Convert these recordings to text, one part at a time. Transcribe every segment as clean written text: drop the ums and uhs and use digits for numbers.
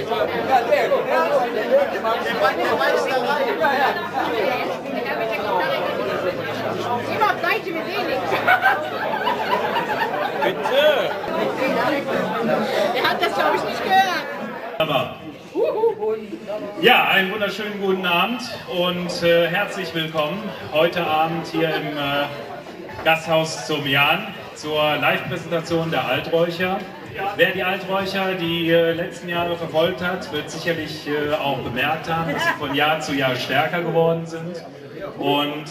Immer auf Seite, wir sehen nichts. Bitte! Er hat das, glaube ich, nicht gehört. Aber. Ja, einen wunderschönen guten Abend und herzlich willkommen heute Abend hier im Gasthaus zum Jan zur Live-Präsentation der Alträucher. Wer die Alträucher die letzten Jahre verfolgt hat, wird sicherlich auch bemerkt haben, dass sie von Jahr zu Jahr stärker geworden sind. Und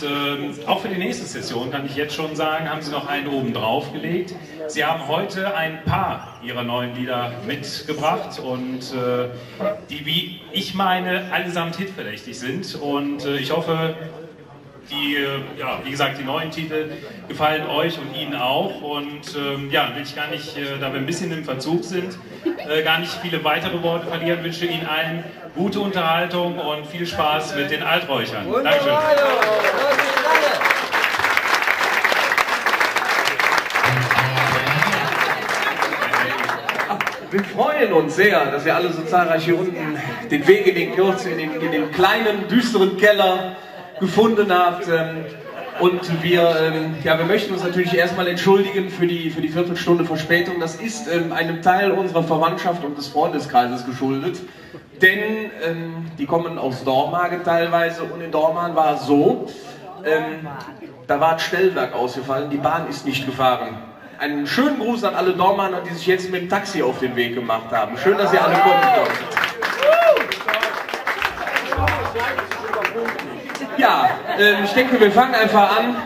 auch für die nächste Session, kann ich jetzt schon sagen, haben sie noch einen oben drauf gelegt. Sie haben heute ein paar ihrer neuen Lieder mitgebracht und die, wie ich meine, allesamt hitverdächtig sind. Und ich hoffe, die, ja, wie gesagt, die neuen Titel gefallen euch und Ihnen auch. Und ja, will ich gar nicht, da wir ein bisschen im Verzug sind, gar nicht viele weitere Worte verlieren, wünsche Ihnen allen gute Unterhaltung und viel Spaß mit den Alträuchern. Dankeschön. Wir freuen uns sehr, dass ihr alle so zahlreich hier unten den Weg in den kleinen, düsteren Keller gefunden habt. Und wir möchten uns natürlich erstmal entschuldigen für die Viertelstunde Verspätung. Das ist einem Teil unserer Verwandtschaft und des Freundeskreises geschuldet. Denn die kommen aus Dormagen teilweise und in Dormagen war es so, da war das Stellwerk ausgefallen, die Bahn ist nicht gefahren. Einen schönen Gruß an alle Dormaner, die sich jetzt mit dem Taxi auf den Weg gemacht haben. Schön, dass ihr alle kommen konntet. Ja, ich denke, wir fangen einfach an,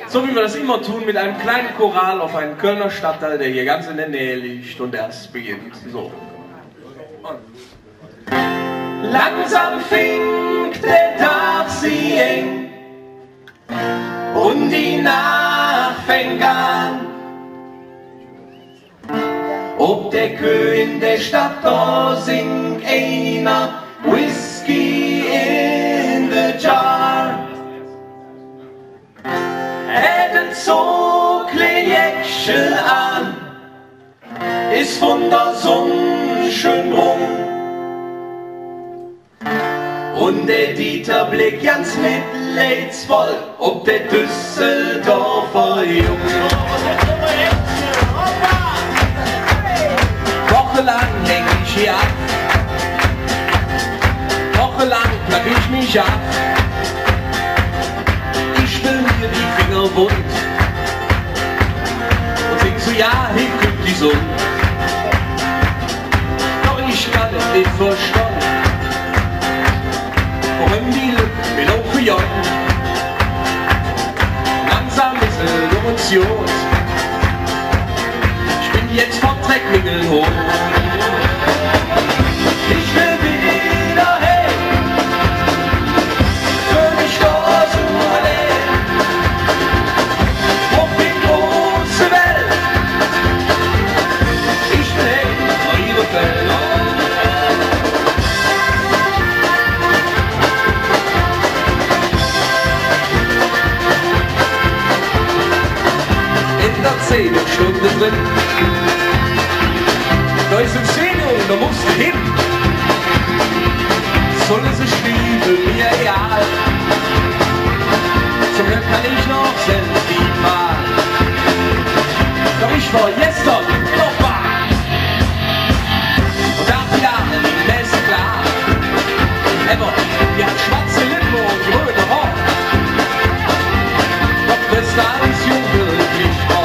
so wie wir das immer tun, mit einem kleinen Choral auf einen Kölner Stadtteil, der hier ganz in der Nähe liegt und erst beginnt. So. Langsam fing der Tag sie eng und die Nacht fängt an. Ob der Kö in der Stadt da singt einer Whisky in the jar. Hätten so Jäckchen an, ist von der Sonne schön rum. Und der Dieter blickt ganz mitleidsvoll, ob der Düsseldorfer Junge. Wochenlang häng ich hier ab, wochenlang plack ich mich ab. Ich will mir die Finger wund und sing so, ja, hier kommt die Sonne. Doch ich kann es nicht verstehen, warum die Lücken mit aufgejogen. Langsam ist Emotion. Ich bin jetzt vom Dreckmingel hoch. Ich will wieder hin, für die Straße allein, auf die große Welt. Ich will hin, vor ihre Felder. In der 10. Stunde drin, da ist eine Szene und da musst du hin. Soll es ein Stiefel, mir egal. Zum Glück kann ich noch selbst die Wahl. Doch ich war gestern noch wahr. Und da wieder die Messe klar. Emma, die hat schwarze Lippen und grüne Haare. Doch das da ist jugendlich war.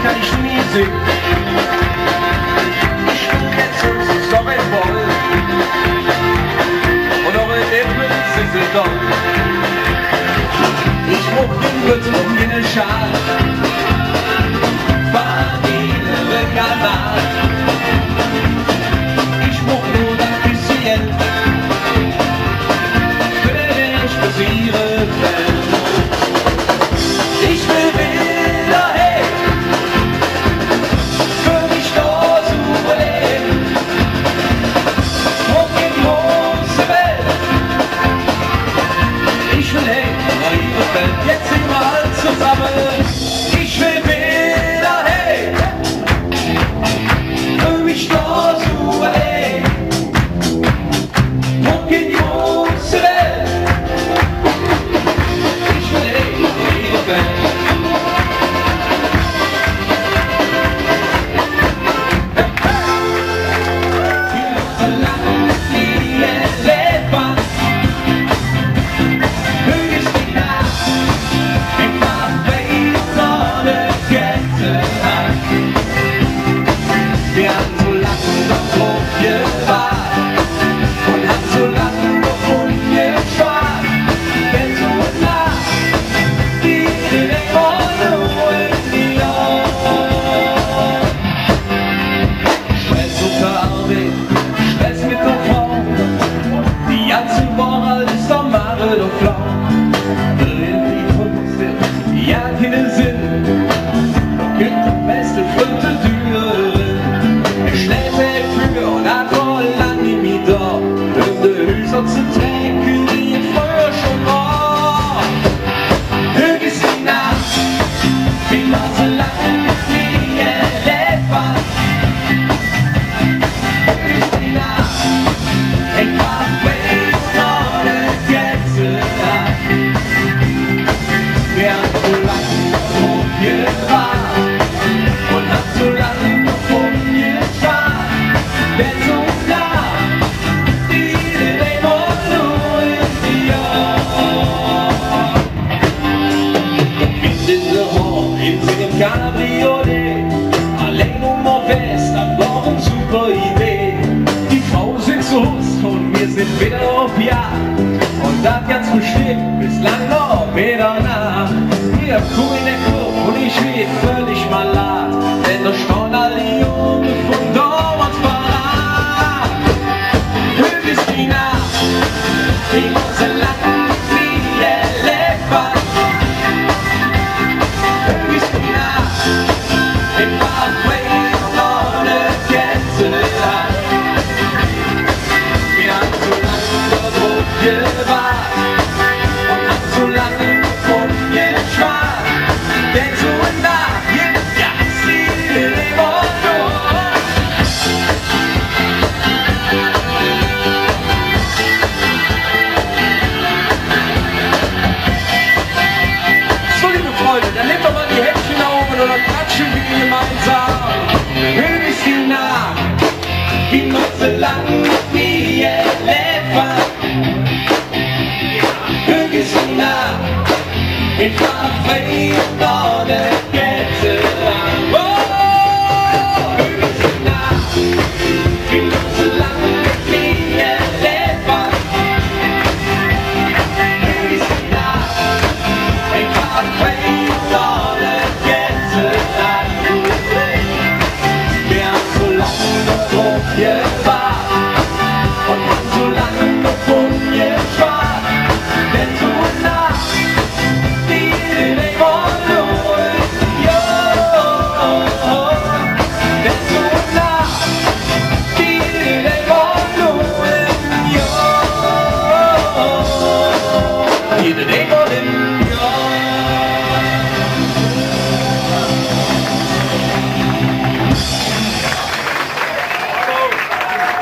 Kann ich nie singen. Ich bin jetzt so voll und eure Lippen sind doch. Ich brauch den Rhythmus in den Schal, fahr die Kanal. Ich brauch nur das trotzdem Tränen, die früher schon war. Höchst die Nacht, wie man so lange mit mir erlebt hat. Höchst die Nacht, ich war weg und ohne Gänse. Wir haben so lange vor mir gewartet und haben so lange vor mir gespart. Denn so nah, diese Dämon nur in Jahr. Mit in der Horn, in seinem Cabriolet, allein West, an Bord, super Idee. Die Frau sitzt zu Hust und wir sind wieder auf Jagd. Und das ganz bestimmt, bislang noch weder nach. Wir kommen in der Club und ich werd völlig malat, denn da stehen alle Jungen von damals parat. Höchst die Nacht, die unser Land nie erlebt hat. Höchst die Nacht, im Parkway ohne Gänseland. Wir haben so lange darauf gewartet und haben so lange von mir geschwart. Denn so nah, ja, sie leben nur. So, liebe Freunde, dann nehmt doch mal die Händchen nach oben und dann klatschen wir gemeinsam. Höchst die Nacht, wie man so lange mit mir erlebt hat. Höchst die Nacht, ich war frei und ohne Gänseland. Oh, höchst die Nacht, wie man so lange mit mir erlebt hat. Höchst die Nacht, ich war frei und ohne Gänseland. Wir haben so lange drauf gewartet und haben so lange davon gespart. Denn so nah, die Revolution, denn so nah, die Revolution, die Revolution.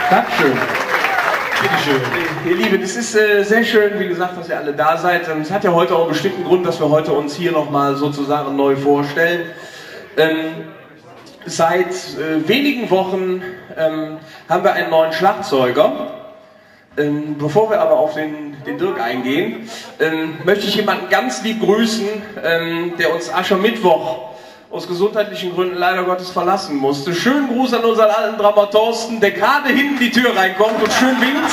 Dankeschön. Bitteschön. Ihr Lieben, es ist sehr schön, wie gesagt, dass ihr alle da seid. Es hat ja heute auch einen bestimmten Grund, dass wir heute uns hier nochmal sozusagen neu vorstellen. Seit wenigen Wochen haben wir einen neuen Schlagzeuger. Bevor wir aber auf den Dirk eingehen, möchte ich jemanden ganz lieb grüßen, der uns Aschermittwoch aus gesundheitlichen Gründen leider Gottes verlassen musste. Schönen Gruß an unseren alten Drummer Thorsten, der gerade hinten die Tür reinkommt und schön winkt.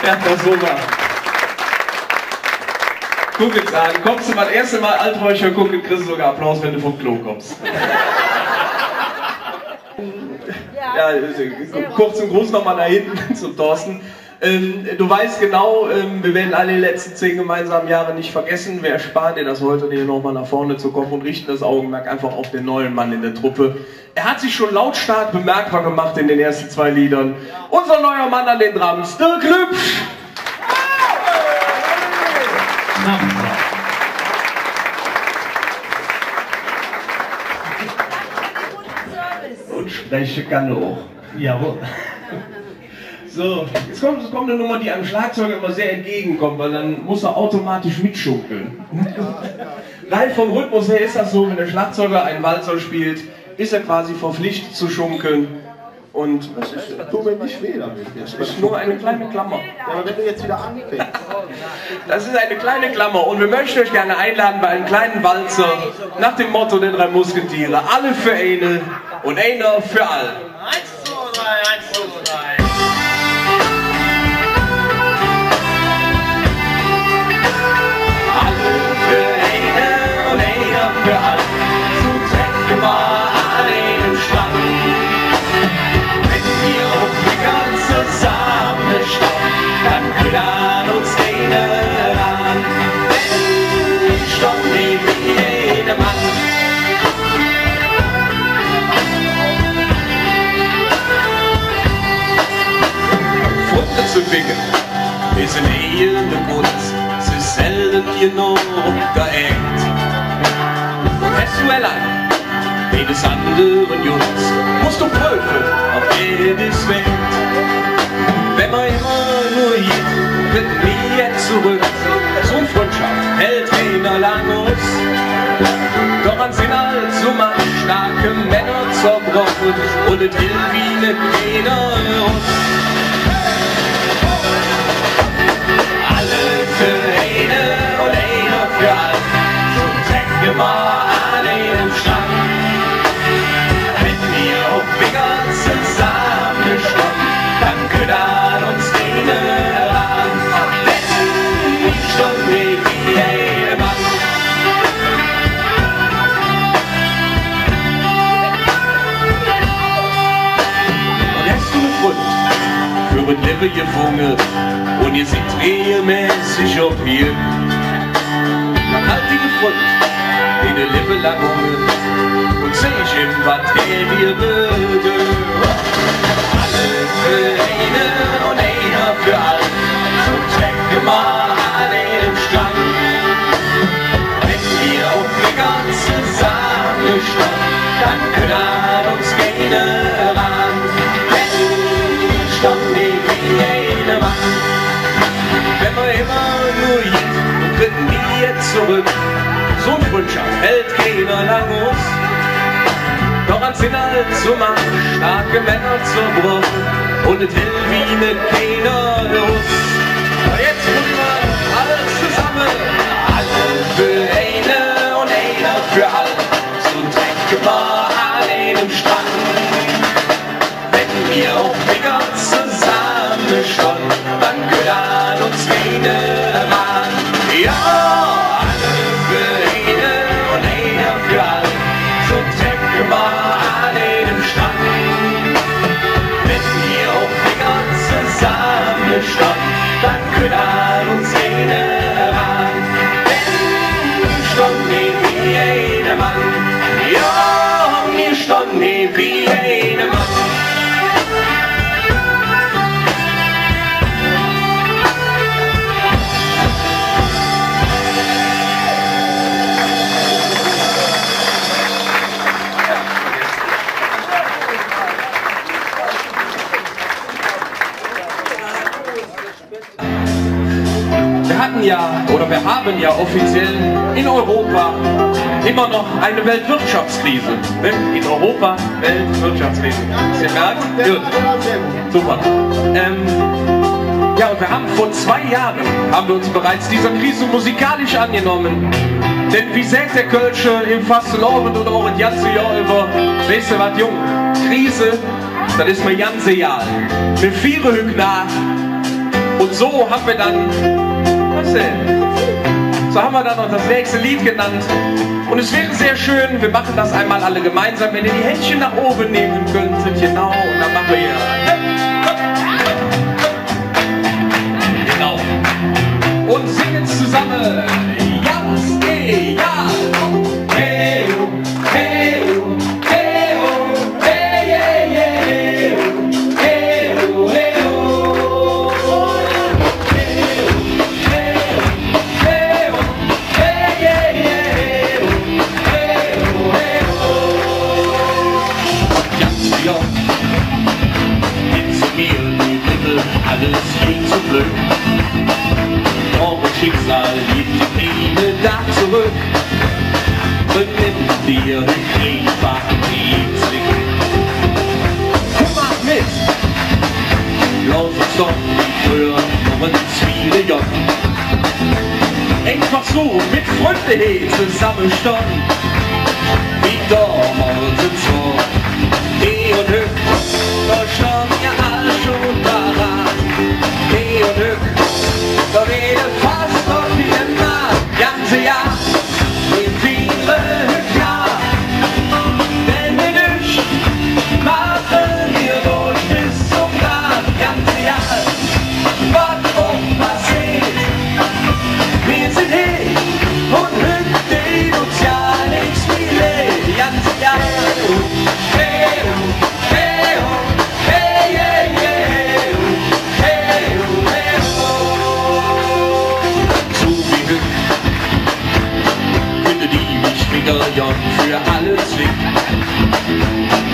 Ja, das so war. Guck jetzt an, kommst du mal das erste Mal Alträucher gucken, kriegst du sogar Applaus, wenn du vom Klo kommst. Ja, kurzen Gruß nochmal da hinten zum Thorsten. Du weißt genau, wir werden alle die letzten 10 gemeinsamen Jahre nicht vergessen. Wir ersparen dir das heute, hier nochmal nach vorne zu kommen und richten das Augenmerk einfach auf den neuen Mann in der Truppe. Er hat sich schon lautstark bemerkbar gemacht in den ersten 2 Liedern. Unser neuer Mann an den Drums, Dirk Lübsch! Und spreche kann auch. Jawohl. So, jetzt kommt eine Nummer, die einem Schlagzeuger immer sehr entgegenkommt, weil dann muss er automatisch mitschunkeln. Rein vom Rhythmus her ist das so, wenn der Schlagzeuger einen Walzer spielt, ist er quasi verpflichtet zu schunkeln. Und das tut mir nicht weh damit. Das ist nur eine kleine Klammer. Ja, aber wenn du jetzt wieder anfängst. Das ist eine kleine Klammer und wir möchten euch gerne einladen bei einem kleinen Walzer nach dem Motto der 3 Musketiere. Alle für eine und einer für alle. 1, 2, 3, 1, 2, 3. Alle für eine und einer für alle. Zu treffen war an einem Strand. Wenn wir auf die ganze zusammen stehen, dann kümmern uns einer an. Wenn ich stopp neben jedem Mann. Familien noch geeckt. Hast du allein, jedes anderen Jungs, musst du prüfen auf jedes Welt. Wenn man immer nur geht, wird nie jetzt zurück. So eine Freundschaft hält keiner lang aus. Doch an sind allzu manch starke Männer zerbrochen und es will wie ne keiner aus. Alle für eine und einer für alle, so denken wir an einem Strang. Wenn wir auf Finger zusammenstehen, dann kümmern uns keine ran. Denn ich schon wie jeder Mann. Und hast du einen Grund für ein Leben gefunden und ihr seid regelmäßig auf hier, dann halt die Grund in der Lippe lang und seh ich ihm, was dir würde. Alle für eine und einer für alle, so denken wir an einem Strang. Wenn wir auf Finger zusammenstehen, dann kümmert uns keiner ran. Denn wir stehen nicht wie jeder Mann. Wenn wir immer nur jetzt und treten nie jetzt zurück, so eine Freundschaft hält keiner lang aus. Doch an sind allzu manch starke Männer zerbrochen und es will wie ne keiner los. Aber jetzt müssen wir alle zusammen, alle für eine und einer für alle, so denken wir an einem Strang. Wenn wir auf Finger zusammenstehen, dann kümmert uns keiner ran. Ja, alle für eine und einer für alle, so denken wir an einem Strang. Wenn wir auf Finger zusammenstehen, dann kümmert uns keiner ran. Denn wir stehen nicht wie jeder Mann. Ja, wir stehen nicht wie jeder Mann. Wir haben ja offiziell in Europa immer noch eine Weltwirtschaftskrise. In Europa Weltwirtschaftskrise. Sie merken? Gut. Super. Ja, und wir haben vor 2 Jahren uns bereits dieser Krise musikalisch angenommen. Denn wie sagt der Kölsche im Fastenabend oder auch das ganze Jahr über, weißt du was, Jung, Krise, das ist mir ganz egal. Wir vieren nach. Und so haben wir dann, was denn? So haben wir dann noch das nächste Lied genannt. Und es wäre sehr schön, wir machen das einmal alle gemeinsam, wenn ihr die Händchen nach oben nehmen könntet, genau, und dann machen wir hier. Genau. Und singen zusammen. Ganz egal. Hey, hey, hey, hey, hey, hey, hey, hey. Alles ging so blöd. Doch das Schicksal gibt die Friede da zurück. Benimm dir den Kriegfach, die Zwick. Komm mal mit! Lass uns doch wie früher noch ein Zwiebeljoch. Einfach so mit Freunden zusammenstehen. Wie damals und so. Geh und hüpf, da stand ja alle schon parat. Geh und hüpf, da redet fast noch wie ein Mann. Ganze Jahr, in viele Hüpfjahr. Denn wir nicht machen wir durch bis zum Grad. Ganze Jahr, was auch passiert. Wir sind hin und hüpft den uns ja nichts wie leer. Ganze Jahr, hey, hey, hey, hey, hey, hey, hey, hey. So wie Hüpf Stadion für alle Zwick.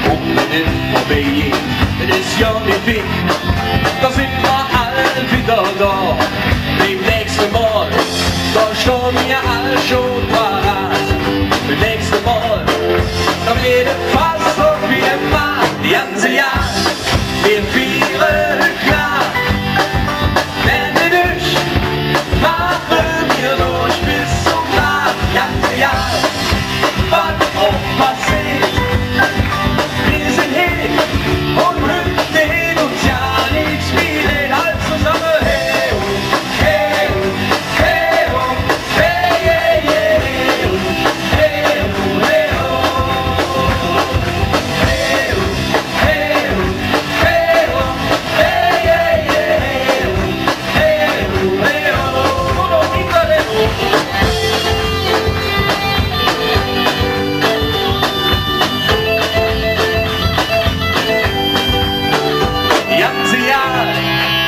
Und in das ist ja nicht weg, da sind wir alle wieder da. Beim nächsten Mal, da stehen wir alle schon parat. Beim nächsten Mal, da wird es fast so wie immer. Die ganze Jahr, wir feiern klar. Wenn wir durch, machen wir durch bis zum Tag. Die ganze Jahr, was auch passiert. Wir sind hier und hüpfen uns ja nichts wie halt zusammen. Hey, hey, hey, hey, hey, hey, hey,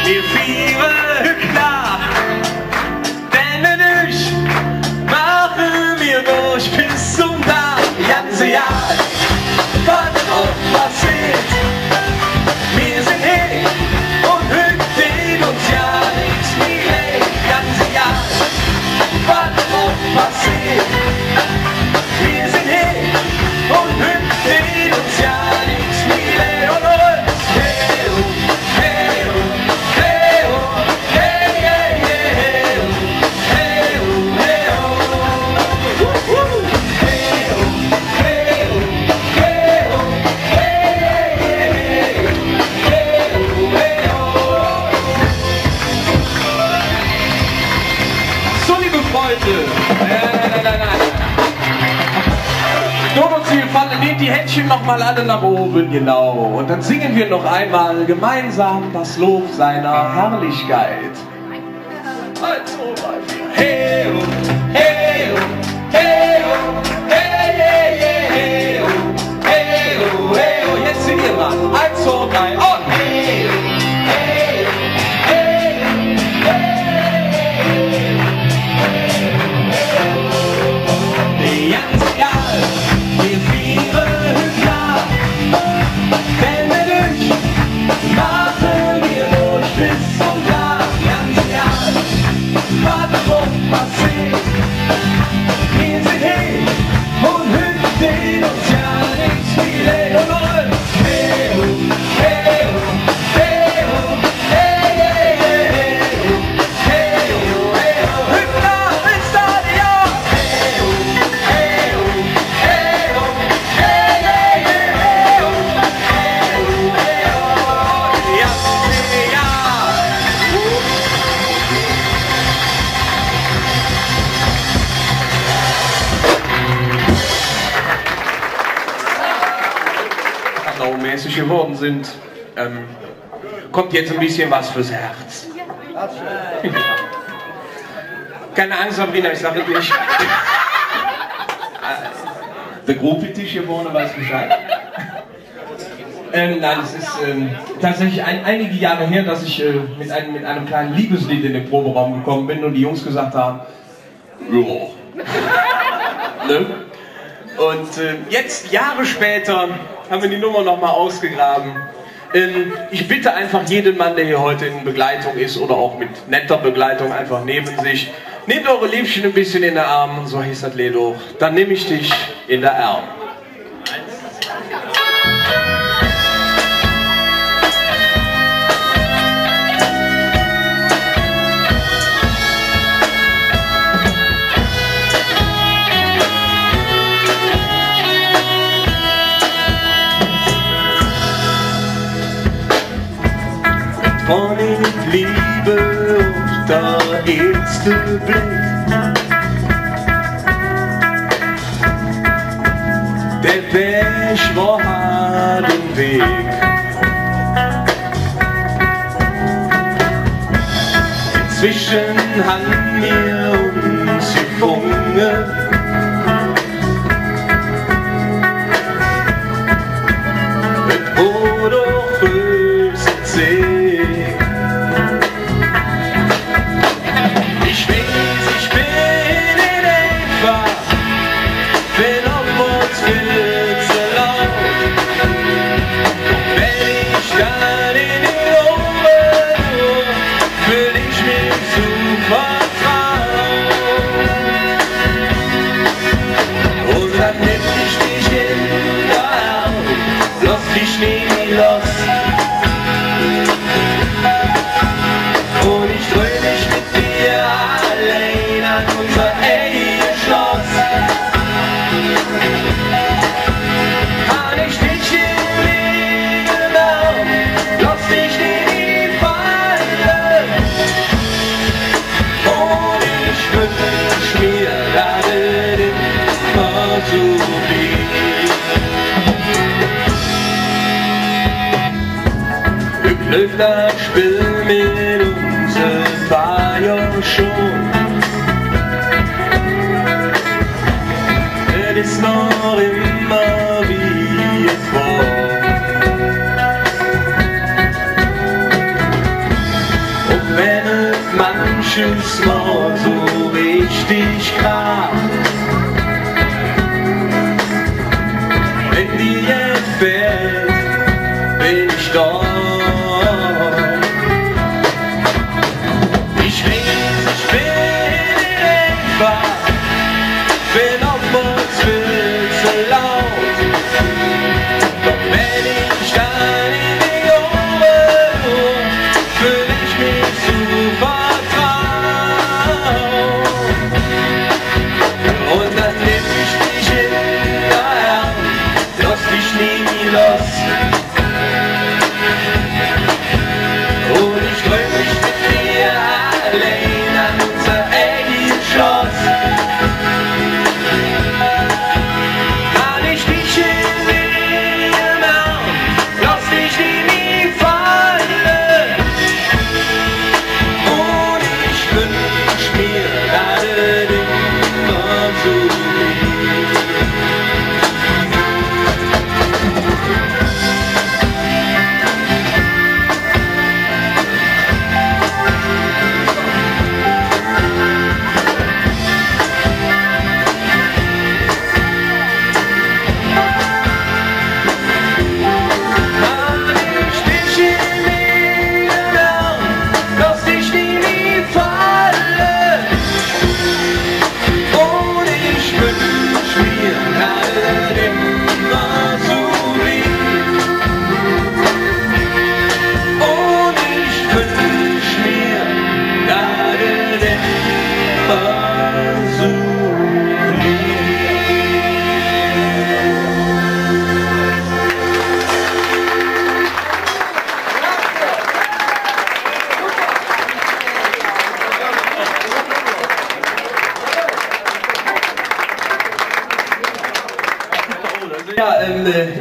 wir feiern klar, denn durch machen wir durch bis zum Tag. Ganze Jahr, was auch passiert, wir sind hier und hüpfen uns ja nichts mehr. Ganze Jahr, was auch passiert, wir sind hier und hüpfen uns ja nichts mehr. Und nehmt die Händchen noch mal alle nach oben, genau. Und dann singen wir noch einmal gemeinsam das Lob seiner Herrlichkeit. 1, 2, 3, 4. Hey, oh, hey, oh, hey, oh, hey, hey, hey, hey, oh, hey, oh, hey, oh. Jetzt sind wir mal. 1, 2, 3 und hey, oh, hey, oh, hey, oh, hey, oh. Die ganze Jahr, wir feiern klar, wenn wir durch, machen wir durch bis zum Tag. Ganze Jahr, was auch passiert, wir sind hier und hüpfen uns ja nichts wie und null. Hey, oh, hey, oh, hey, oh, hey, hey, hey, hey, oh, hey, oh, hüpfen nach ins Stadion. Hey, oh, hey, oh, hey, oh, hey, hey, hey, hey, oh, hey, oh, hey, oh, ja, ja. Mäßig geworden sind, kommt jetzt ein bisschen was fürs Herz. Keine Angst, Sabrina, ich sage dir nicht. Der Gropi-Tisch hier vorne weiß Bescheid. Nein, es ist tatsächlich einige Jahre her, dass ich mit einem kleinen Liebeslied in den Proberaum gekommen bin und die Jungs gesagt haben, ja. Ne? Und jetzt, Jahre später, haben wir die Nummer nochmal ausgegraben. Ich bitte einfach jeden Mann, der hier heute in Begleitung ist oder auch mit netter Begleitung einfach neben sich, nehmt eure Liebchen ein bisschen in den Arm, und so hieß das Lied auch. Dann nehme ich dich in der Arm. Von in Liebe und der erste Blick, der Pech war hart im Weg. Inzwischen haben wir uns gefunden, mit Brot auf höchsten See. Ich bin in etwa, wenn auch läuft das Spiel mit uns ein paar Jahre schon. Es ist noch immer wie es war. Und wenn es manches Mal so richtig kracht, wenn die jetzt fällt, bin ich da. Ich weiß, ich bin einfach, bin oftmals viel zu laut. Doch wenn ich dann in die Ohren, fühl ich mich so vertraut. Und dann nehm ich dich in der Hand, lass dich nie los. Und ich träum mich mit dir allein an unser eigenes Schloss. Kann ich dich in den Arm, lass dich nie fallen. Und ich wünsch mir, dass es immer so blieb. Ja,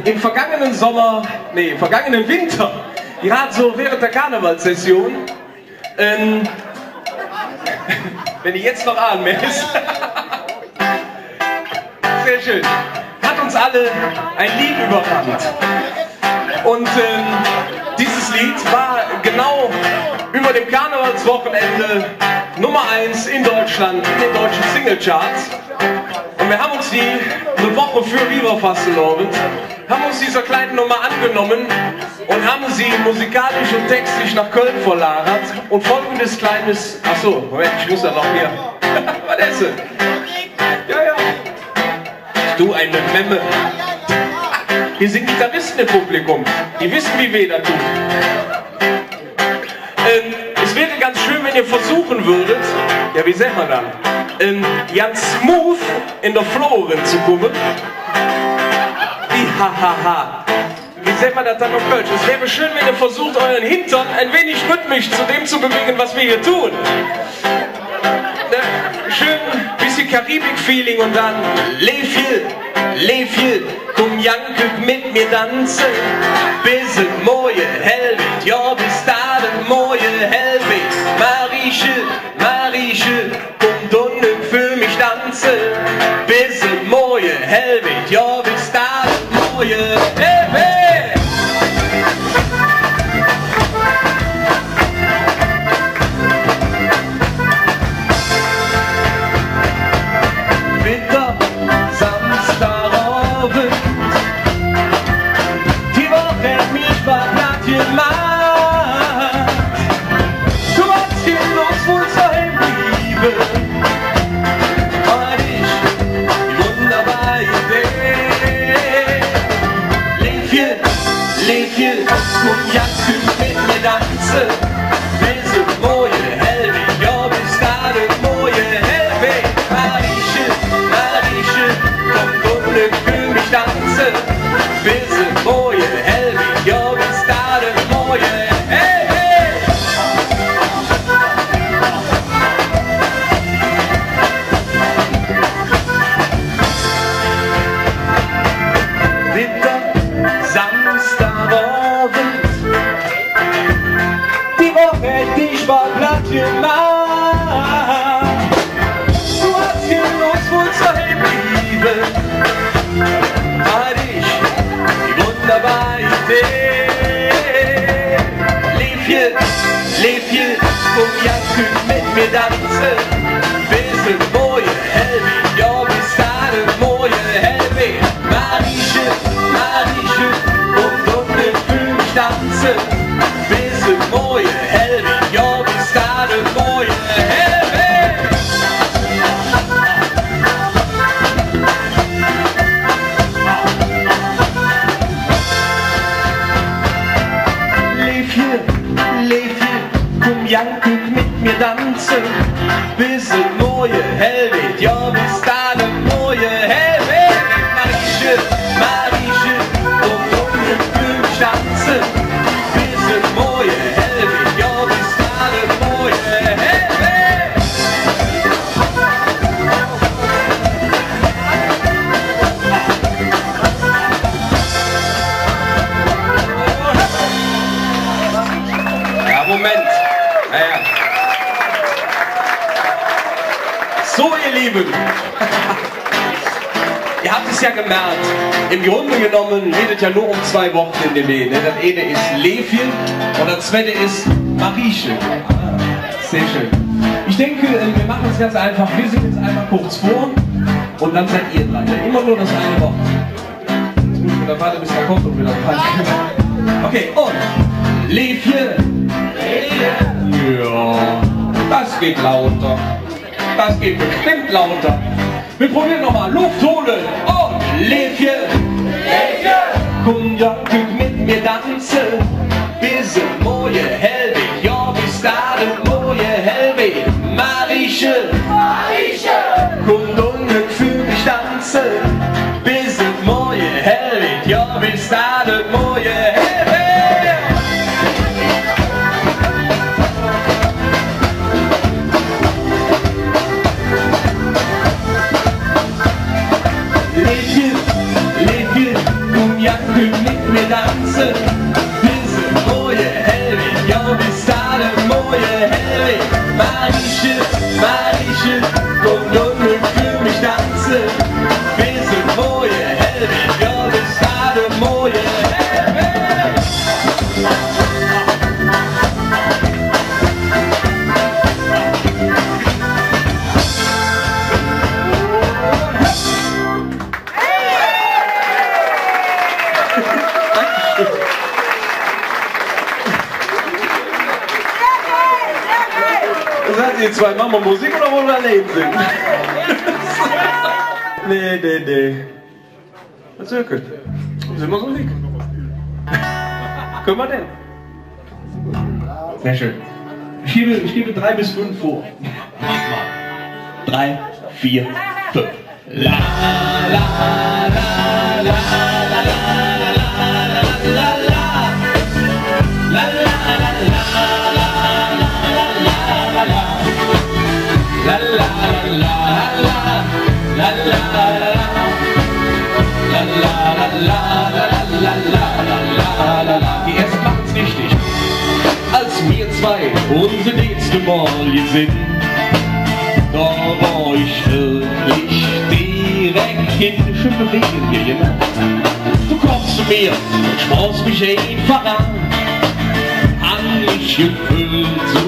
im vergangenen Sommer, nee, im vergangenen Winter, gerade so während der Karnevalssession, wenn ihr jetzt noch anmerkst, sehr schön, hat uns alle ein Lied überrannt. Und dieses Lied war genau über dem Karnevalswochenende Nummer 1 in Deutschland, in den deutschen Singlecharts. Und wir haben uns die eine Woche für Viva Fastenabend, haben uns dieser kleinen Nummer angenommen und haben sie musikalisch und textlich nach Köln verlagert und folgendes kleines, achso, Moment, ich muss ja noch hier, was ist denn? Ja, ja, du eine Memme. Hier sind Gitarristen im Publikum, die wissen, wie weh das tut. Es wäre ganz schön, wenn ihr versuchen würdet, ja, wie sagt man dann, ganz smooth in der Flow reinzukommen. Wie hahaha. Wie sagt man das dann auf Deutsch? Es wäre schön, wenn ihr versucht, euren Hintern ein wenig rhythmisch zu dem zu bewegen, was wir hier tun. Schön bisschen Karibik-Feeling und dann Leefje, komm Janke mit mir tanzen. Bis het mooie hel wird, ja bis dahin mooie hel wird. Marieche, komm dunne für mich tanzen. Bis het mooie hel wird, ja bis dahin mooie hel wird. Leefje, kom jij kunt met me dansen. Wees een mooie Helwig, ja we staan een mooie Helwig. Mariesje, kom doch niet für mich dansen. Wees een mooie Helwig, ja we staan een mooie Helwig. Leefje, kom jij kunt met mir dansen. Bis een mooie Helwig, ja we staan een mooie Helwig. Mariesje, kom doch niet für mich dansen. Bis een mooie Helwig, ja we staan een mooie Helwig. Ja, Moment. Ja. So, ihr Lieben. Ihr habt es ja gemerkt. Im Grunde genommen geht es ja nur um zwei Worte in dem Lied. Das eine ist Leefje und das zweite ist Mariesche. Sehr schön. Ich denke, wir machen es ganz einfach. Wir sind jetzt einmal kurz vor und dann seid ihr dran. Immer nur das eine Wort. Jetzt muss ich wieder warten, bis er kommt und wieder falsch. Okay, und Leefje. Ja, das geht lauter. Das geht bestimmt lauter. Wir probieren nochmal. Luft holen. Und Leefje. Komm ja, könnt mit mir dansen. Bis een mooie Helwig. Ja, bis da een mooie Helwig. Mariesje. Komm doch nicht für mich dansen. Bis een mooie Helwig. Ja, bis da een mooie Helwig. Leefje, kom jij kunt met me dansen. Bis een mooie Helwig, ja bis da een mooie Helwig. Mariesje, kom doch nicht für mich dansen. Bis een mooie Helwig, ja bis da een mooie Helwig. Seid ihr zwei, machen wir Musik oder wollen wir allein singen? Nee. Was ist das? Sind wir so lieb? Können wir denn? Sehr schön. Ich gebe 3 bis 5 vor. Mach mal. 3, 4, 5. La la la la la la la la la la Die ersten machen's richtig. Als wir zwei unsere nächste Morgen sind, da war ich wirklich direkt hin. Schön bewegen wir, genau. Du kommst zu mir und schaust mich einfach an. An mich gefüllt, so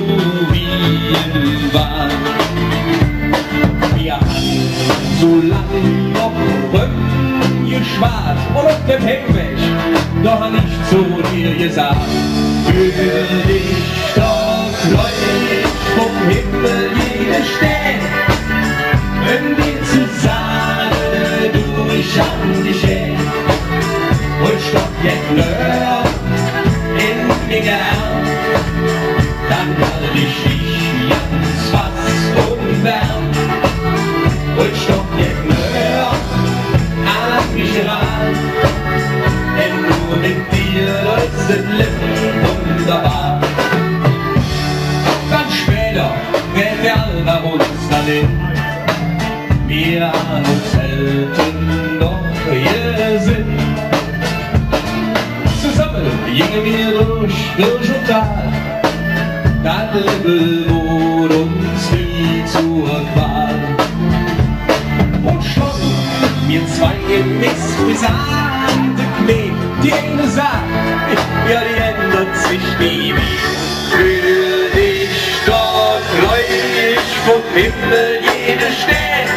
wie ein Wahn. Wir haben so lange noch Rücken geschwart und auf dem Heckweg doch nicht zu dir gesagt. Für dich doch leuchtet vom Himmel jede Stern, wenn wir zusammen durch an die Schäden und stopp jetzt nur in mir gern, dann halte ich dich ganz fast umwärmt und stopp jetzt nur an mich ran, denn nur mit dir sind Lippen wunderbar. Dann später werden wir alle uns dann hin. Wir an uns selten noch hier sind. Zusammen gingen wir durch und Tal. Das Leben wurde uns nie zur Qual. Und schon wir zwei im Mist brisante Knie Die Engel sagen, ja, die ändert sich nie. Fühl dich doch gläubig vom Himmel jede Stelle,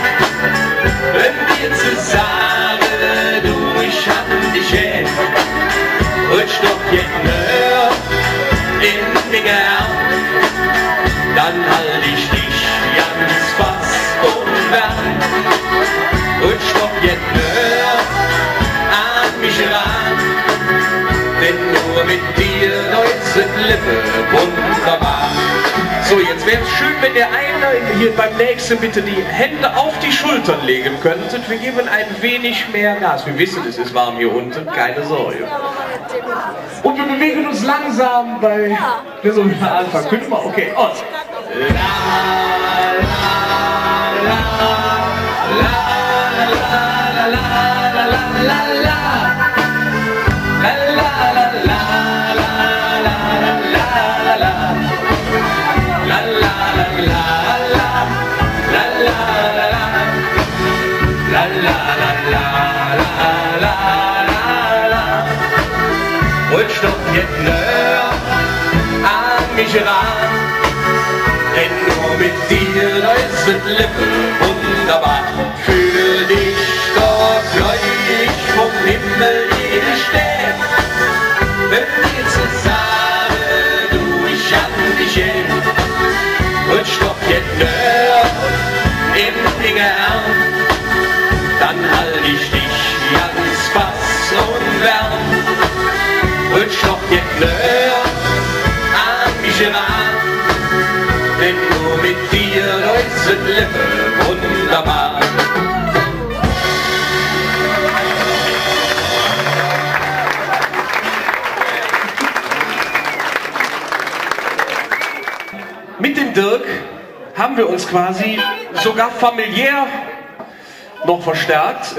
wenn wir zusammen du, ich hab dich her. Rutsch doch jetzt näher in den Arm, dann halt ich dich ganz fast und wärm. Rutsch doch jetzt näher an mich ran, denn nur mit dir sind Lippe wunderbar. So, jetzt wäre es schön, wenn der eine hier beim nächsten bitte die Hände auf die Schultern legen könntet. Wir geben ein wenig mehr Gas. Wir wissen, es ist warm hier unten, keine Sorge. Und wir bewegen uns langsam bei so einem Anfang. Könnt ihr mal? Okay, und. Rutsch doch jetzt näher an mich ran, denn nur mit dir sind Lippen wunderbar. Fühl dich doch gläubig vom Himmel jede Stelle, wenn wir zusammen du, ich an dich hin. Rutsch doch jetzt näher in den Arm, dann halt ich dich ganz fast und wärm. Rutsch doch jetzt näher an mich ran, denn nur mit dir sind Lippen wunderbar. Mit dem Dirk haben wir uns quasi sogar familiär noch verstärkt,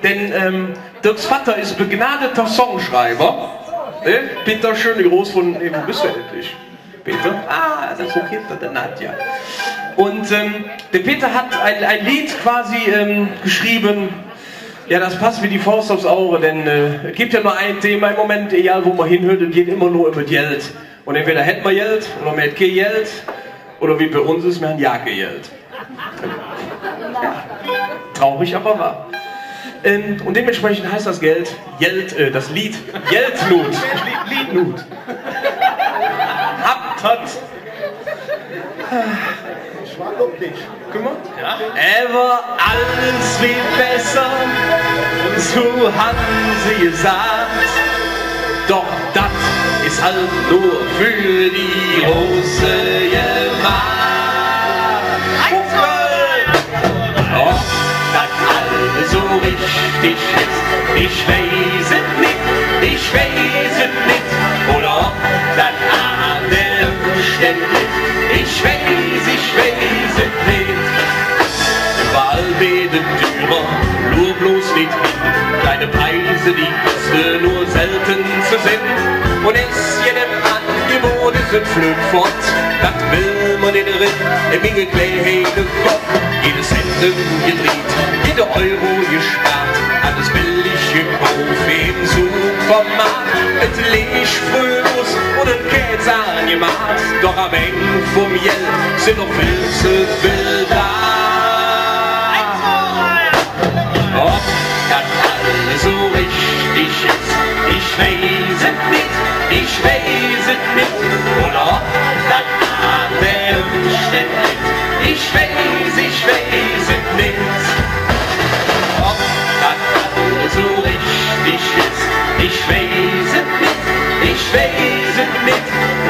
denn Dirks Vater ist begnadeter Songschreiber. Peter, schöne Gruß von, wo bist du endlich? Peter? Ah, das ist so Kind, der Nadja. Und der Peter hat ein Lied quasi geschrieben, ja, das passt wie die Faust aufs Auge, denn es gibt ja nur ein Thema im Moment, egal wo man hinhört, es geht immer nur über Geld. Und entweder hätten wir Geld, oder wir hätten kein Geld, oder wie bei uns ist, wir haben ja kein Geld. Ja, traurig, aber wahr. Und dementsprechend heißt das Geld, das Lied, Geldnut. Liednut. Habt. Ich war doch nicht. Guck mal. Ja. Aber alles wird besser, so hatten sie gesagt. Doch das ist halt nur für die große Gemacht. Ob das alles so richtig ist, ich weiß es nicht, ich weiß es nicht. Oder ob das an der Umstände ist, ich weiß es nicht. Überall werden Türer, nur bloß nicht hin. Kleine Preise, die kosten nur selten zu sehen. Und es jedem Angebot ist ein Flöt fort. Das will man in den Ritt, im Mingelkleine Gott. Jedes Hemden gedreht, jeder Euro gespart. Alles billig gekauft im Supermarkt. Et Licht fröhlos und ein Käse angemacht. Doch am Ende vom Geld sind noch viel zu viel da. Ob das alles so richtig ist, ich weiß es nicht, ich weiß es nicht. Oder ob das an der Umstände ist, ich weiß es nicht. Ob das alles so richtig ist, ich weiß es nicht, ich weiß es nicht.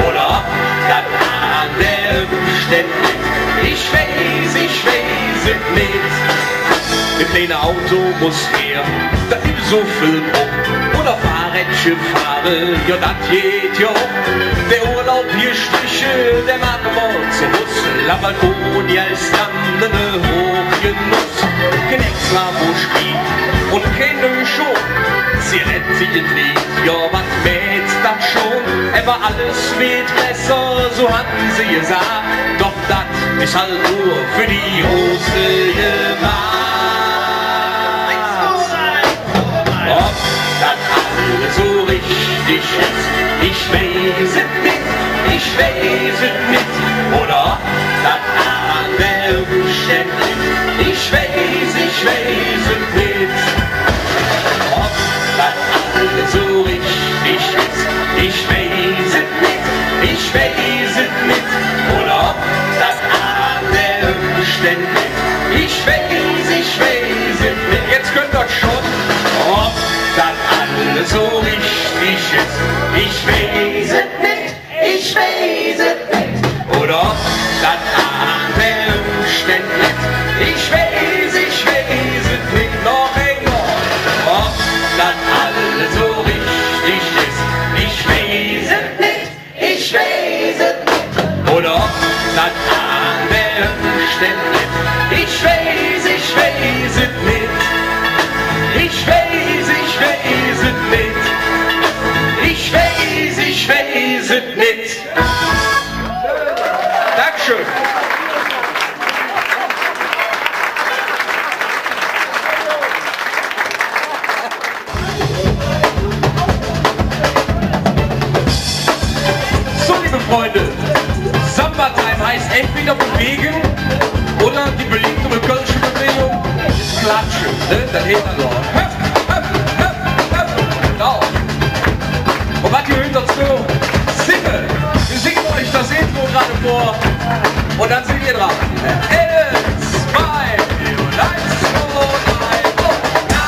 Oder ob das an der Umstände ist, ich weiß es nicht. Mit kleinen Auto muss her, da gibt so viel Druck. Oder Fahrrädchen fahren, ja das geht ja auch. Der Urlaub hier Striche, der mag mal zu Hus. La Balconia ist dann eine Hochgenuss. Kein extra Buschki und keine Show. Zigaretten nicht, ja was mäht das schon. Aber alles wird besser, so hatten sie gesagt. Doch das ist halt nur für die große Gemacht. Ob das alles so richtig ist. Ich weiß es nicht, ich weiß es nicht. Oder das an der Umstände liegt. Ich weiß es nicht. Ob das alles so richtig ist. Ich weiß es nicht, ich weiß es nicht. Oder ob das an der Umstände liegt. Ich weiß es nicht. Jetzt könnt ihr schon, ob das alles so richtig ist. Ich weiß es nicht, ich weiß es nicht. Oder ob das an der Umstände liegt. Ich weiß es nicht. Noch einmal, ob das alles so richtig ist. Ich weiß es nicht, ich weiß es nicht. Oder ob das an der Umstände liegt. Ich weiß es nicht. Ich weiß es nicht. Ich weiß es nicht. Dankeschön. So, liebe Freunde, Samba-Time heißt entweder bewegen oder die beliebtere kölsche Bewegung ist klatschen, ne? Dann geht er so. Genau. Und was gehört dazu? Singen. Wir singen euch das Intro gerade vor und dann singt ihr dran. 1, 2 und 1, 2, 3. Oh. Na,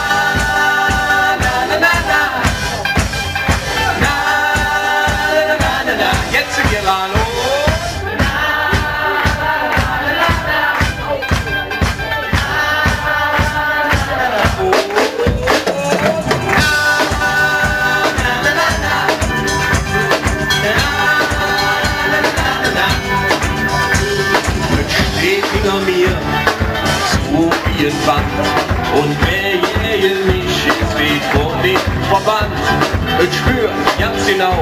na, na, na, na. Na, na, na, na, na. Jetzt sind wir dran. Und wer hier nicht ist, weht vor dem Verband. Ich spür ganz genau,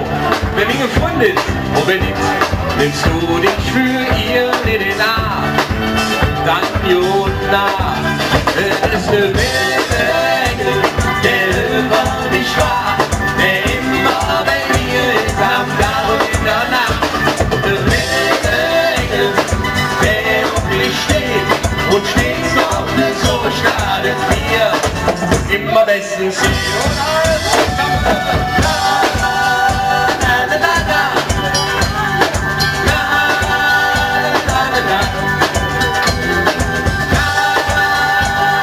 wer mir gefunden ist. Und wenn nicht, nimmst du dich für ihr in den Arm. Dann Jona, es ist eine wilde Engel, der über mich war, der immer bei mir ist, am Tag und in der Nacht. Eine wilde Engel, der auf mich steht und stets noch nicht so startet mir. Immer bestens hier und alles zusammen. Na, na, na, na, na. Na, na, na, na. Na,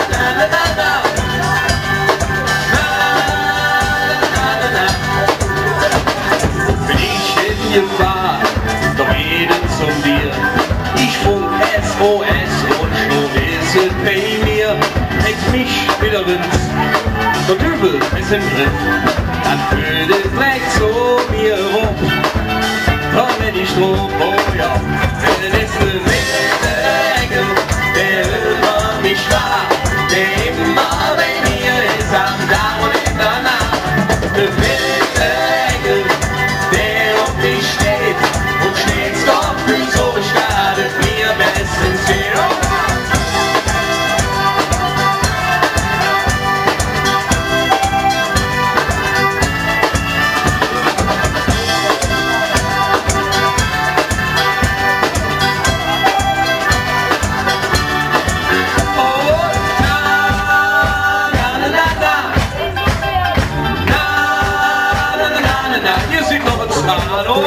na, na, na, na. Na, na, na, na. Bin ich in Gefahr, doch jeden zum dir. Ich funk SOS und schon ist es bei mir. Hält mich wieder ins, doch übel ist im Griff. Dann fühlt es gleich so mir rum. Doch wenn ich drum, oh ja, wenn es ist eine wilde Engel, der über mich war, der immer bei mir ist, am Tag und in der Nacht. Eine wilde Engel, der auf mich steht und stets doch nicht so schadet mir bestens hier. Hier sieht noch ein Hallo.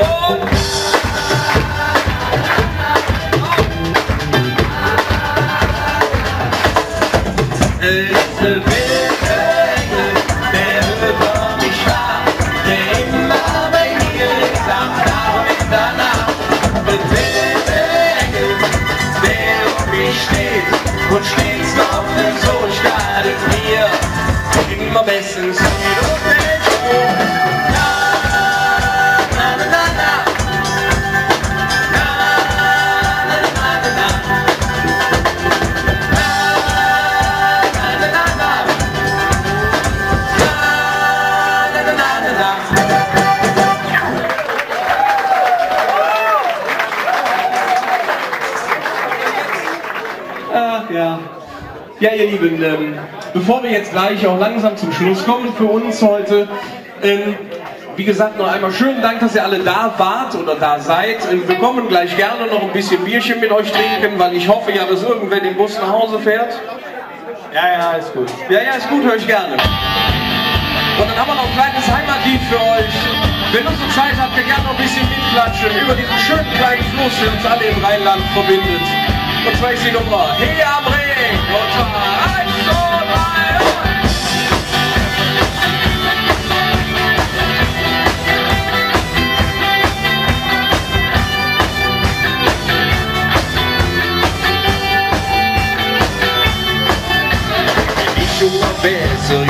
Es ist eine wilde Engel, der über mich war, der immer bei mir ist, am Tag und in der Nacht. Ein wilde Engel, der auf mich steht und stets noch nicht so schadet mir. Immer bestens hier und nicht rum. Ja, ihr Lieben, bevor wir jetzt gleich auch langsam zum Schluss kommen für uns heute, wie gesagt, noch einmal schönen Dank, dass ihr alle da wart oder da seid. Wir kommen gleich gerne noch ein bisschen Bierchen mit euch trinken, weil ich hoffe ja, dass irgendwer den Bus nach Hause fährt. Ja, ist gut. Ja, ist gut, höre ich gerne. Und dann haben wir noch ein kleines Heimatlied für euch. Wenn ihr so Zeit habt, ihr gerne noch ein bisschen mitklatschen über diesen schönen kleinen Fluss, der uns alle im Rheinland verbindet. Und zwar ist die Nummer Hey am Ring. Und zwar 1, 2, 3. Besser in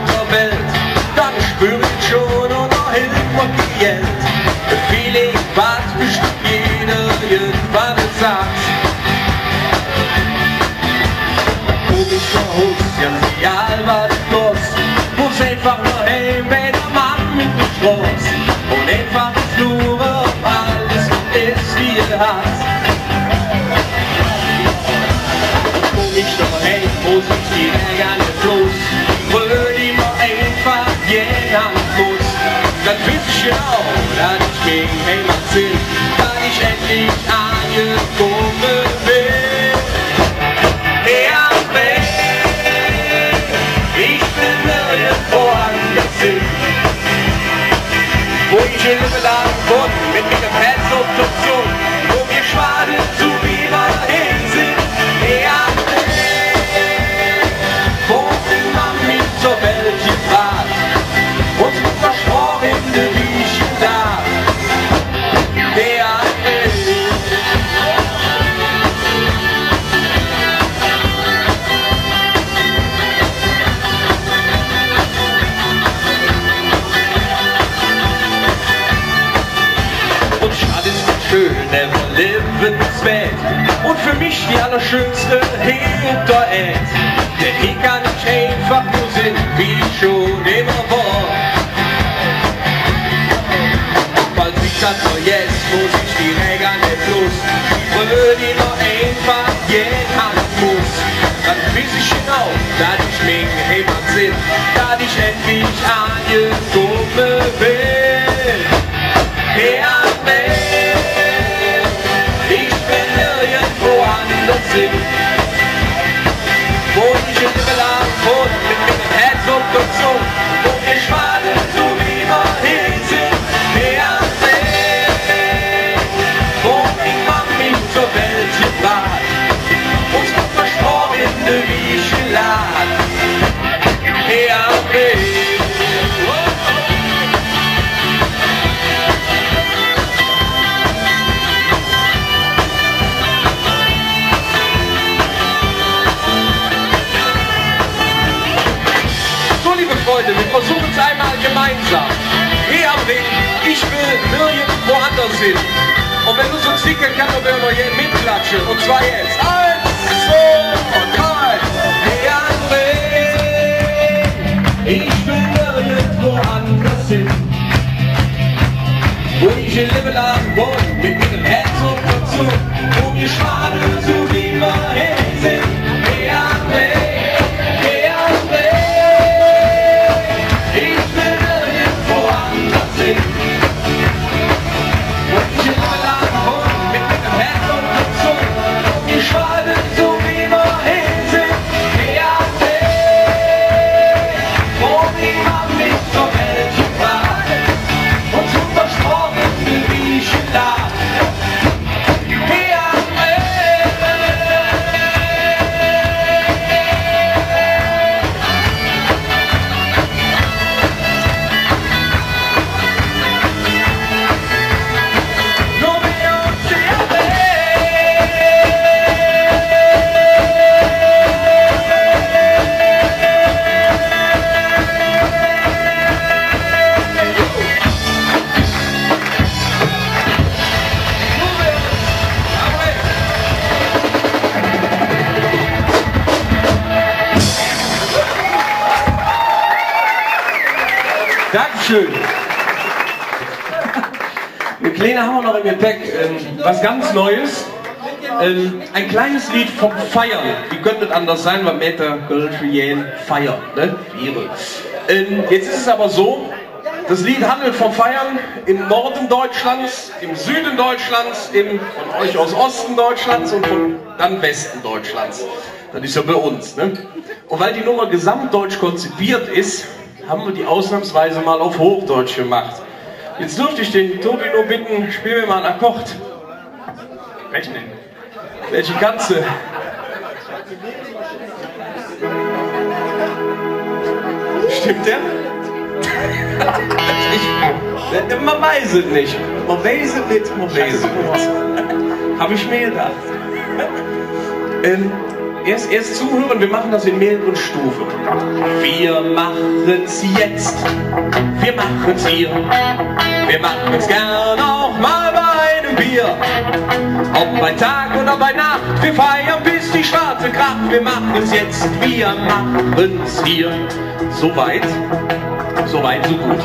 der Welt, dann spür ich schon und noch hilft mir die Geld. Feeling, was bestimmt jeder irgendwann sagt. Komischer Hus, ja real was los, muss einfach nur heim, wenn der Mann mit mir Schloss. Und einfach nur auf alles ist, wie er hat. Ich doch hey, muss ich die Ärger nicht los, weil ich mir einfach jeden muss. Dann weiß ich genau, dass ich mich Heimat sind, dass ich endlich angekommen bin. Ja, ich will nirgendwo anders hin, wo ich in Liebe lang wohne, mit dem Herz auf der Zunge, wo wir schwaden, so wie wir hin sind. Ja, zur Welt gebracht, uns mit versprochen, wie ich da, der und Stadt ist schön, never lebenswert und für mich die allerschönste Hinterend. Denn hier kann ich einfach nur sind, wie ich schon immer war. Falls ich das nur jetzt, muss ich die Regeln nicht los. Weil die nur einfach jeden haben muss. Dann weiß ich genau, dass ich mich Heimat sind, dass ich endlich angekommen bin. Ja, ich bin nirgendwo anders hin. Wo ich in Liebe lang wohne, mit dem Herz und der Zunge, wo wir schwaden, so wie wir hin sind. Ja, wo die Mami zur Welt gebracht, uns noch versprochen, wie ich lad. Ja, Freunde, wir versuchen es einmal gemeinsam. Hier am Ring, ich will nirgendwo anders hin. Und wenn du so zicken kannst, dann werden wir hier mitklatschen. Und zwar jetzt. 1, 2 und 3. Hier am Ring, ich will nirgendwo anders hin. Wo ich in Liebe lang wohne, mit dem Herz und der Zunge, wo wir schwaden, so wie wir hin sind. Hier am Ring. Dankeschön. Eine kleine haben wir noch im Gepäck, was ganz Neues. Ein kleines Lied vom Feiern. Wie könnte es anders sein, weil Meter Goldrian feiern, ne? Jetzt ist es aber so, Das Lied handelt vom Feiern im Norden Deutschlands, im Süden Deutschlands, von euch aus Osten Deutschlands und von dann Westen Deutschlands. Das ist ja bei uns. Ne? Und weil die Nummer gesamtdeutsch konzipiert ist, haben wir die ausnahmsweise mal auf Hochdeutsch gemacht. Jetzt dürfte ich den Tobi nur bitten, spiel mir mal einen Akkord. Welchen denn? Welche Katze? Stimmt der? Man weiß es nicht. Man weiß es nicht, man weiß es nicht. Habe ich mir gedacht. Erst zuhören, wir machen das in mehreren Stufen. Wir machen's jetzt, wir machen's hier, wir machen's gern auch mal bei einem Bier. Ob bei Tag oder bei Nacht, wir feiern bis die schwarze Kraft. Wir machen's jetzt, wir machen's hier. Soweit, so gut.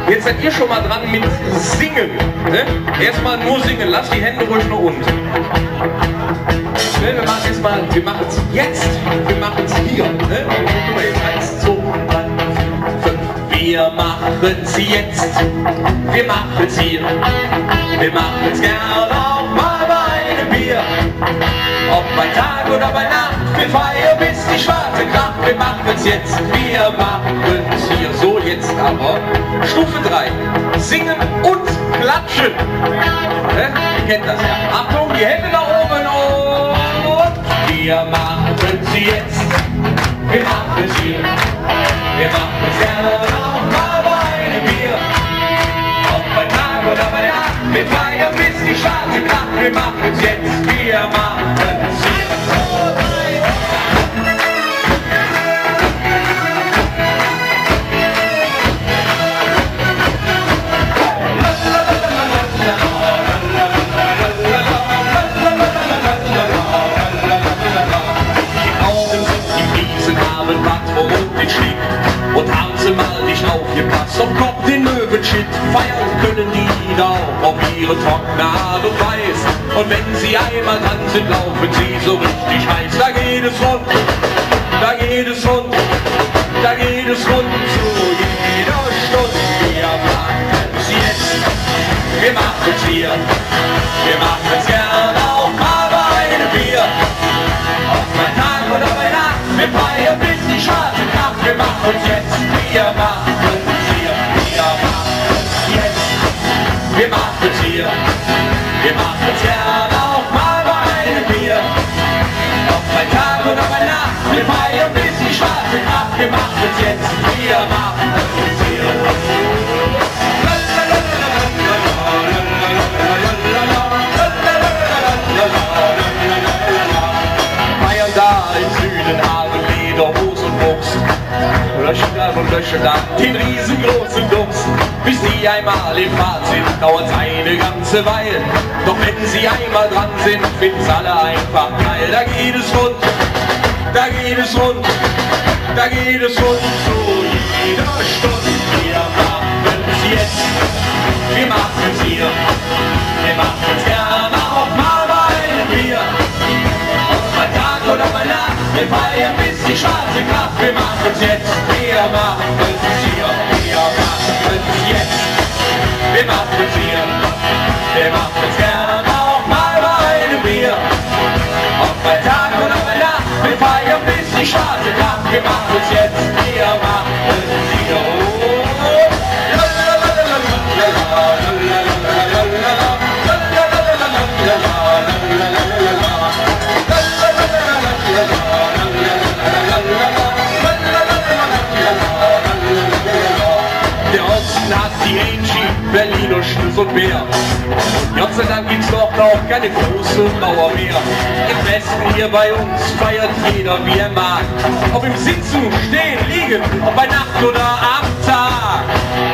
Jetzt seid ihr schon mal dran mit Singen. Ne? Erstmal nur singen, lasst die Hände ruhig nur unten. Wir machen erstmal, wir machen es jetzt, wir machen es hier. Ne? Guck mal jetzt, 1, 2, 3, 4, 5. Wir machen es jetzt, wir machen es hier. Wir machen es gern auch mal bei einem Bier. Ob bei Tag oder bei Nacht, wir feiern bis die schwarze Kraft. Wir machen es jetzt, wir machen es hier. So, jetzt aber Stufe 3. Singen und klatschen. Ne? Ihr kennt das ja. Achtung, die Hände nach oben und wir machen es jetzt. Wir machen es hier. Wir machen es gerne auch mal bei einem Bier. Ob bei Tag oder bei Nacht, wir feiern bis die schwarze Kraft. Wir machen es jetzt, wir machen es hier. Und haben sie mal nicht aufgepasst, doch kommt den Möwenshit. Feiern können die da auf ihre trockene Art und Weise. Und wenn sie einmal dran sind, laufen sie so richtig heiß. Da geht es rund, da geht es rund, da geht es rund zu jeder Stunde. Wir machen es jetzt, wir machen es hier, wir machen es gern auch mal bei einem Bier. Ob bei Tag oder bei Nacht, wir feiern bis die schwarze Kraft. Wir machen es jetzt, wir machen es hier, wir machen es jetzt. Wir machen es hier, wir machen es gern auch mal bei einem Bier. Ob bei Tag oder bei Nacht, wir feiern bis die schwarze Kraft. Wir machen es jetzt, wir machen es hier. Feiern da im Süden, Haare, Leder, Hose und Buchs. Löschen da und löschen da den riesengroßen Durst. Bis die einmal im Fahrt sind, dauert's eine ganze Weile. Doch wenn sie einmal dran sind, finden's alle einfach geil. Da geht es rund, da geht es rund, da geht es rund zu jeder Stunde. Wir machen's jetzt, wir machen's hier, wir machen's gern auch mal bei einem Bier. Ob bei Tag oder bei Nacht, wir feiern bis die schwarze Kraft. Wir machen's jetzt, wir machen's hier, wir machen's jetzt. Wir machen's hier, wir machen's gern auch mal bei einem Bier. Ob bei Tag oder bei Nacht, wir feiern bis die schwarze Kraft. Wir machen's jetzt, wir machen's hier. Der Osten hat die Angie, Berliner Schnüss und Bär. Gott sei Dank gibt's dort auch keine große Mauer mehr. Im Westen hier bei uns feiert jeder wie er mag. Ob im Sitzen, Stehen, Liegen, ob bei Nacht oder am Tag.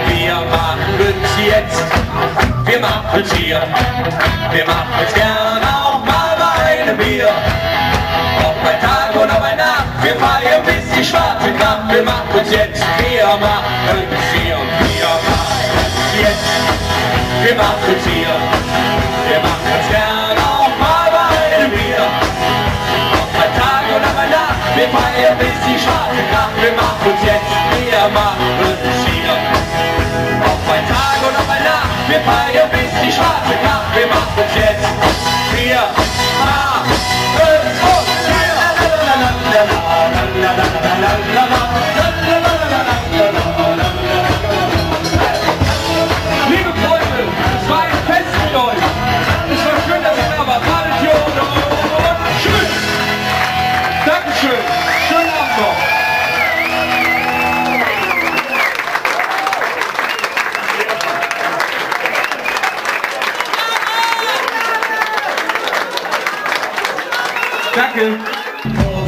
Wir machen's jetzt, wir machen's hier, wir machen's gern auch mal bei einem Bier. Ob bei Tag oder bei Nacht, wir feiern bis die schwarze Kraft. Wir machen's jetzt, wir machen's hier, wir machen's jetzt. Wir machen's hier, wir machen's gern auch mal bei einem Bier. Ob bei Tag oder bei Nacht, wir feiern bis die schwarze Kraft. Wir machen's jetzt, wir machen's hier. Feier bis die schwarze Nacht, wir machen es jetzt. 4, 8, 5 und 4. Liebe Freunde, es war ein Fest mit euch. Es war schön, dass ihr da wart. Wartet hier und tschüss. Dankeschön. Schönen Abend noch. Danke. Und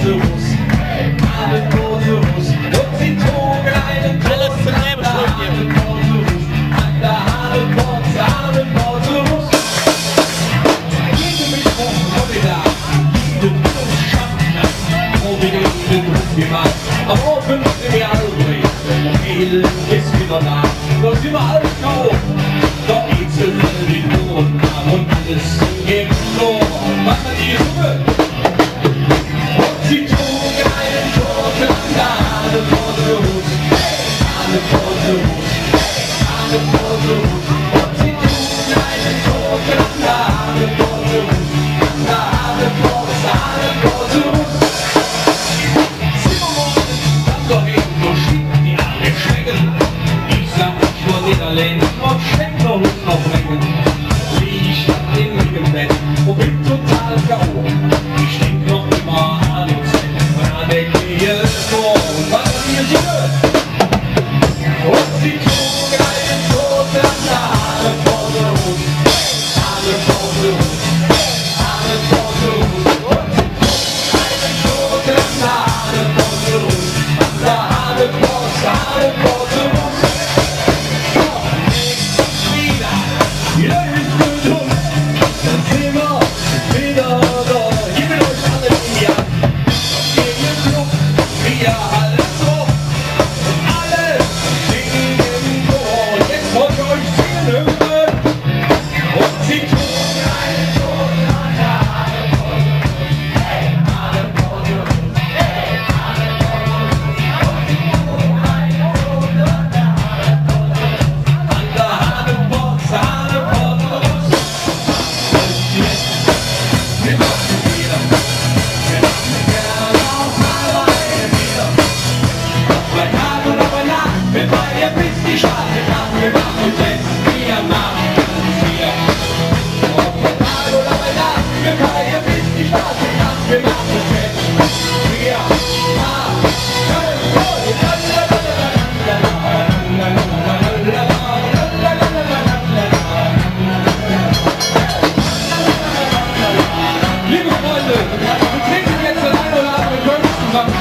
sie trugen einen Alles zur selben Schuld hier. an der Hahnenbord. Jede Mischung von da, jede Schatten, wo wir den Ruf gemacht. Am Ofen sind wir alle drin, Edel ist wieder da. Doch sind wir alle tot, doch geht's in den Boden ab und alles geht so. Was hat die Suppe? Sie trugen einen Toten an der Hahnenbord. Und sie trugen einen Toten an der Hahnenbord. Dann doch eben nur schieben die alle schmecken. Ich sag nicht nur Niederländisch, und schenkt noch Hund noch bringen. Lieg ich statt in meinem Bett und bin total K.O. Ich stink noch immer an dem Zelt, an der Knie vor. Und was hat ihr Suppe? Und sie trugen einen Toten an der Hahnenbord. Hahnenbord.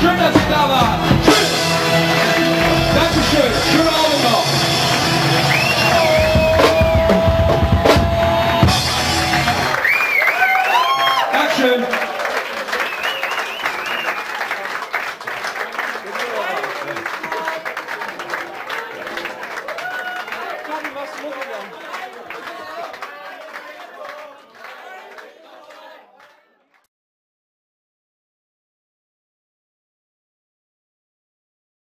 Schön, dass ihr da wart. Tschüss. Dankeschön. Schönen Abend noch. Dankeschön. Was muss ich denn?